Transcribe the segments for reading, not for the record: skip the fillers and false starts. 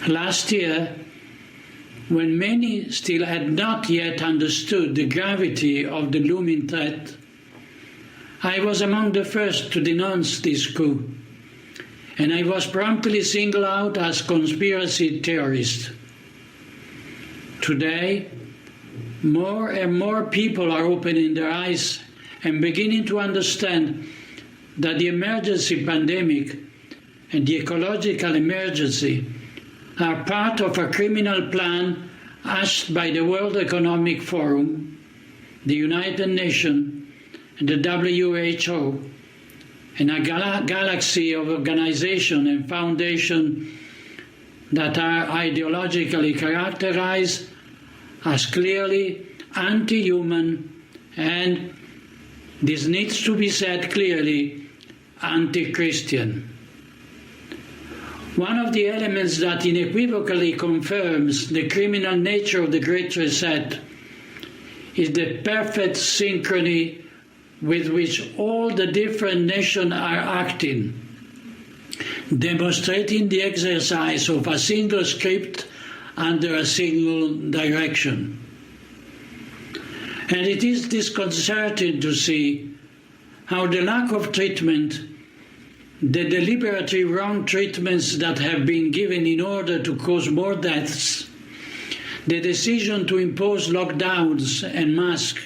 Last year, when many still had not yet understood the gravity of the looming threat, I was among the first to denounce this coup, and I was promptly singled out as conspiracy theorist. Today, more and more people are opening their eyes and beginning to understand that the emergency pandemic and the ecological emergency are part of a criminal plan hatched by the World Economic Forum, the United Nations, and the WHO, and a galaxy of organizations and foundations that are ideologically characterized as clearly anti-human and, this needs to be said clearly, anti-Christian. One of the elements that unequivocally confirms the criminal nature of the Great Reset is the perfect synchrony with which all the different nations are acting, demonstrating the exercise of a single script under a single direction. And it is disconcerting to see how the lack of treatment, the deliberately wrong treatments that have been given in order to cause more deaths, the decision to impose lockdowns and masks,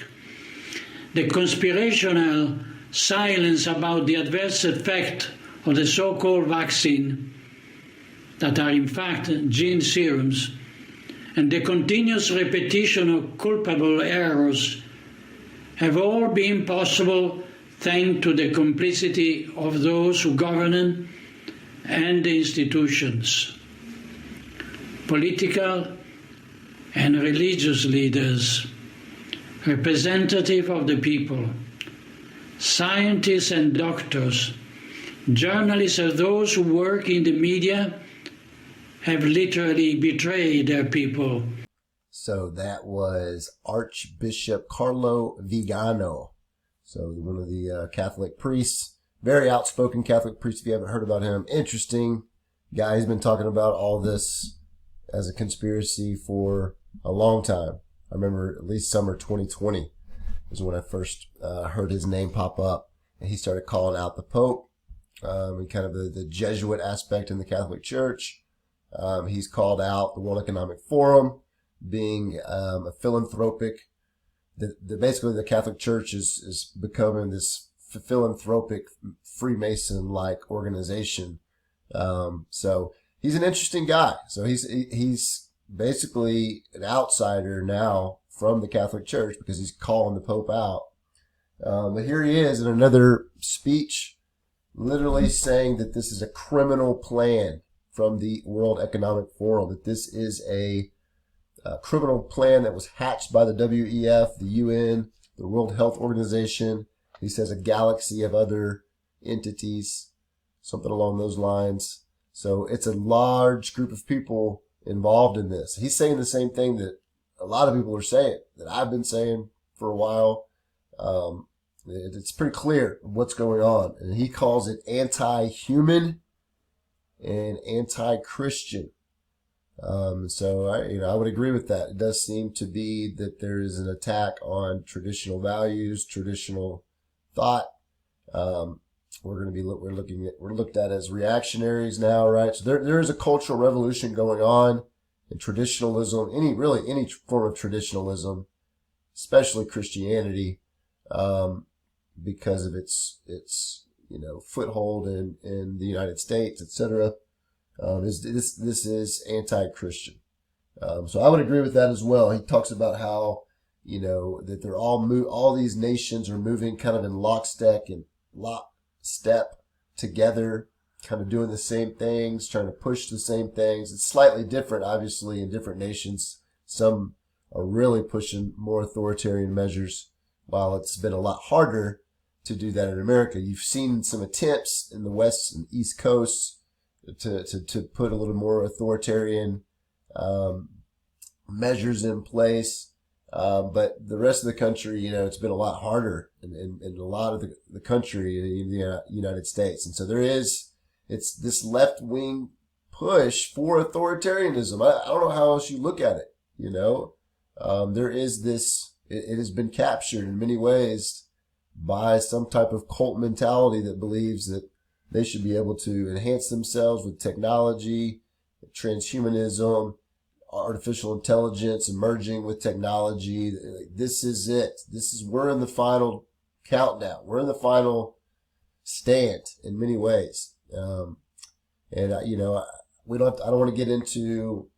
the conspiratorial silence about the adverse effect of the so-called vaccine, that are in fact gene serums, and the continuous repetition of culpable errors have all been possible thanks to the complicity of those who govern and the institutions. Political and religious leaders, representative of the people, scientists and doctors, journalists and those who work in the media have literally betrayed their people. So that was Archbishop Carlo Vigano. So one of the Catholic priests, very outspoken Catholic priest. If you haven't heard about him, interesting guy. He's been talking about all this as a conspiracy for a long time. I remember at least summer 2020 is when I first heard his name pop up, and he started calling out the Pope and kind of the Jesuit aspect in the Catholic Church. He's called out the World Economic Forum being a philanthropic. Basically, the Catholic Church is becoming this philanthropic Freemason-like organization. So he's an interesting guy. So he's basically an outsider now from the Catholic Church because he's calling the Pope out. But here he is in another speech, literally saying that this is a criminal plan from the World Economic Forum, that this is a criminal plan that was hatched by the WEF, the UN, the World Health Organization. He says a galaxy of other entities, something along those lines. So it's a large group of people involved in this. He's saying the same thing that a lot of people are saying, that I've been saying for a while. It's pretty clear what's going on. And he calls it anti-human and anti-Christian. So I would agree with that. It does seem to be that there is an attack on traditional values, traditional thought. We're looked at as reactionaries now, right? So there is a cultural revolution going on in traditionalism, any form of traditionalism, especially Christianity, because of its foothold in the United States, etc. This is anti-Christian. So I would agree with that as well. He talks about how, that they're all these nations are moving kind of in lockstep together, kind of doing the same things, trying to push the same things. It's slightly different, obviously, in different nations. Some are really pushing more authoritarian measures, while it's been a lot harder to do that in America. You've seen some attempts in the West and East Coast to put a little more authoritarian measures in place. But the rest of the country, it's been a lot harder in a lot of the country in the United States. And so it's this left-wing push for authoritarianism. I don't know how else you look at it. You know, there is this, it has been captured in many ways by some type of cult mentality that believes that they should be able to enhance themselves with technology, transhumanism, artificial intelligence emerging with technology. This is it. We're in the final countdown. We're in the final stand in many ways. You know, I don't want to get into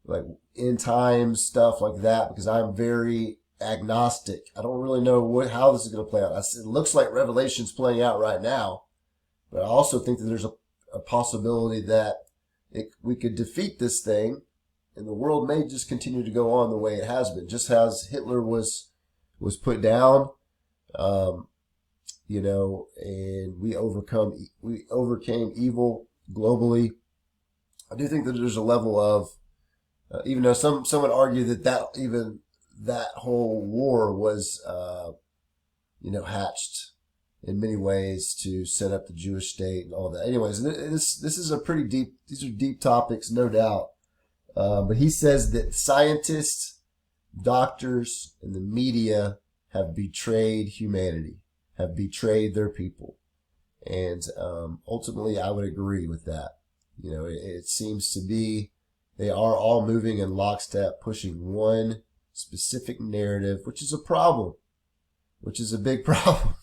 like end time stuff like that because I'm very agnostic. I don't really know how this is going to play out. It looks like Revelation's playing out right now, but I also think that there's a possibility that we could defeat this thing and the world may just continue to go on the way it has been, just as Hitler was put down, you know, and we overcame evil globally. I do think that there's a level of, even though some would argue that whole war was, you know, hatched in many ways to set up the Jewish state and all that. Anyways, this is a pretty deep, these are deep topics, no doubt. But he says that scientists, doctors, and the media have betrayed humanity, have betrayed their people. And ultimately, I would agree with that. You know, it seems to be they are all moving in lockstep, pushing one specific narrative, which is a problem, which is a big problem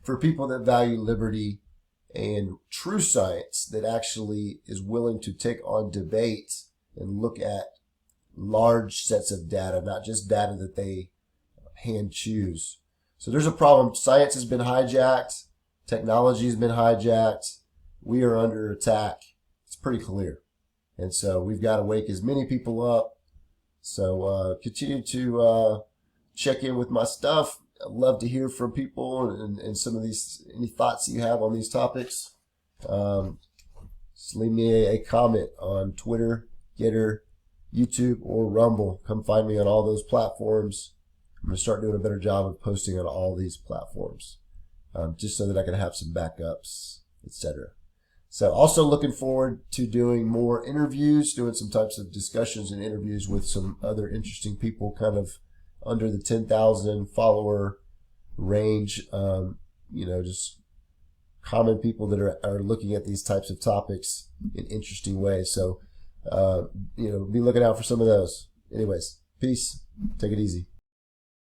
for people that value liberty and true science that actually is willing to take on debate and look at large sets of data, not just data that they hand choose. So there's a problem. Science has been hijacked. Technology has been hijacked. We are under attack. It's pretty clear. And so we've got to wake as many people up. So continue to check in with my stuff. I'd love to hear from people and some of these, any thoughts you have on these topics. Just leave me a comment on Twitter, Getter, YouTube, or Rumble. Come find me on all those platforms. I'm going to start doing a better job of posting on all these platforms, just so that I can have some backups, etc. So also looking forward to doing more interviews, doing some types of discussions and interviews with some other interesting people kind of under the 10,000 follower range, you know, just common people that are looking at these types of topics in interesting ways. So, you know, be looking out for some of those. Anyways, peace. Take it easy.